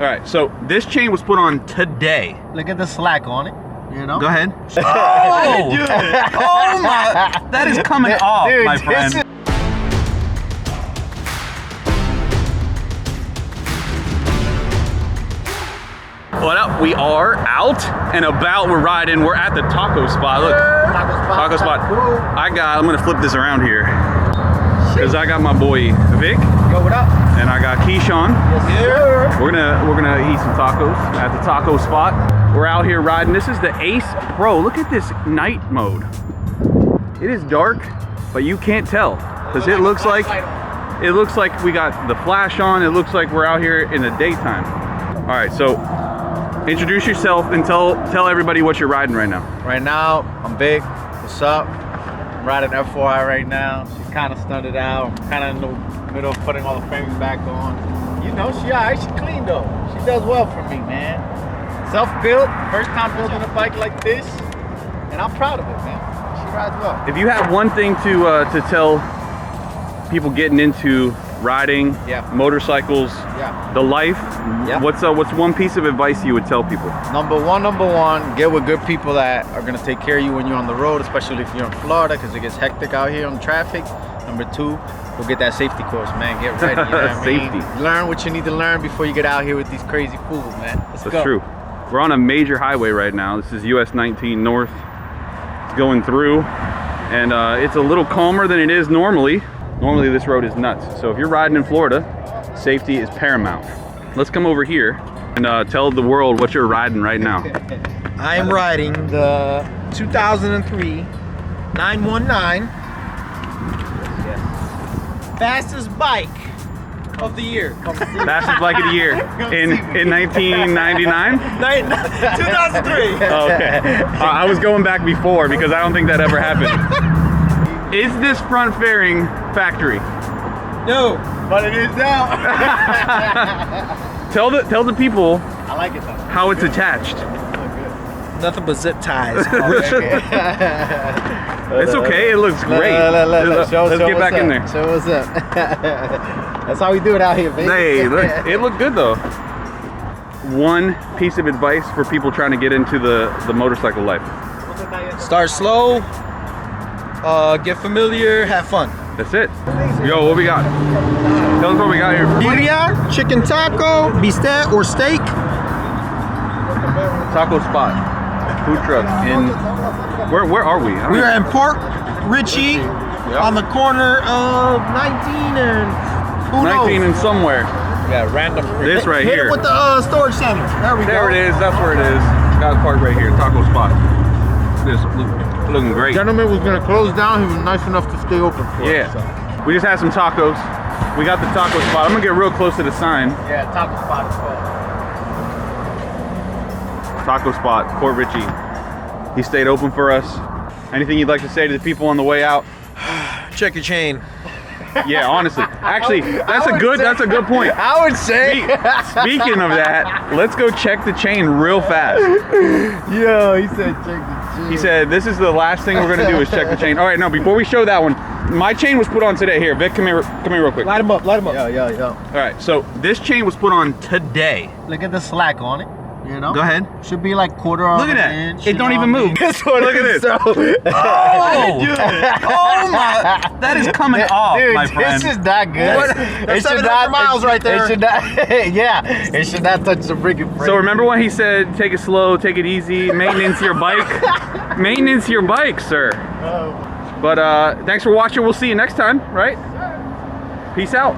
All right, so this chain was put on today. Look at the slack on it, you know? Go ahead. Oh, oh my, that is coming off, dude, my friend. What up? We are out and about. We're riding. We're at the taco spot. Look, taco spot. I'm gonna flip this around here because I got my boy Vic. Yo, what up? And I got Keyshawn. Yes, sir. We're gonna eat some tacos at the taco spot. We're out here riding. This is the Ace Pro. Look at this night mode. It is dark, but you can't tell because it looks like we got the flash on. It looks like we're out here in the daytime. All right, so introduce yourself and tell everybody what you're riding right now. Right now, I'm Big. What's up? I'm riding F4i right now. She's kind of stunted out. I'm kind of in the middle of putting all the frames back on. You know, she alright. She clean though. She does well for me, man. Self-built. First time building a bike like this, and I'm proud of it, man. She rides well. If you have one thing to tell people getting into riding, motorcycles, the life, what's one piece of advice you would tell people? Number one, get with good people that are gonna take care of you when you're on the road, especially if you're in Florida, because it gets hectic out here on traffic. Number two, go get that safety course, man. Get ready. You know what Safety. I mean? Learn what you need to learn before you get out here with these crazy fools, man. Let's go. That's true. We're on a major highway right now. This is US 19 North. It's going through, and it's a little calmer than it is normally. Normally this road is nuts. So if you're riding in Florida, safety is paramount. Let's come over here and tell the world what you're riding right now. I am riding the 2003 919 fastest bike of the year. Fastest bike of the year in 1999? 2003. Oh, okay. I was going back before because I don't think that ever happened. Is this front fairing factory? No, But it is now. Tell the people I like it though. how it's attached. nothing but zip ties. It's okay, it looks great. Let's get back in there. Show what's up. That's how we do it out here, baby. Hey, look, it looked good though. One piece of advice for people trying to get into the motorcycle life. Start slow, get familiar, have fun. That's it. Yo, what we got? Tell us what we got here. Birria, chicken taco, bistec or steak. Taco spot, food truck in, where are we? We are in Port Richey on the corner of 19 and who 19 knows? and somewhere. Yeah, random. This right Hit here. it with the storage center. There we go. There it is. That's where it is. Got a park right here. Taco spot. This looking great. Gentleman was gonna close down. He was nice enough to stay open for us. Yeah. We just had some tacos. We got the taco spot. I'm gonna get real close to the sign. Yeah, taco spot as well. Taco spot, Port Richey. He stayed open for us. Anything you'd like to say to the people on the way out? Check your chain. Yeah, honestly. Actually, that's a good point. I would say. Speaking of that, let's go check the chain real fast. Yo, he said check the chain. He said this is the last thing we're gonna do is check the chain. All right, no, before we show that one, my chain was put on today. Here, Vic, come here real quick. Light them up, light them up. Yo. All right, so this chain was put on today. Look at the slack on it. You know? Go ahead. Should be like quarter of Look at that. an inch. It don't even move. Look at this. So, Oh my! That is coming off, dude, my friend. this is not good. What? That's 700 miles right there. It should not. Yeah, it should not touch the freaking frame. So remember when he said, "Take it slow, take it easy, maintenance your bike, maintenance your bike, sir." But thanks for watching. We'll see you next time. Right? Peace out.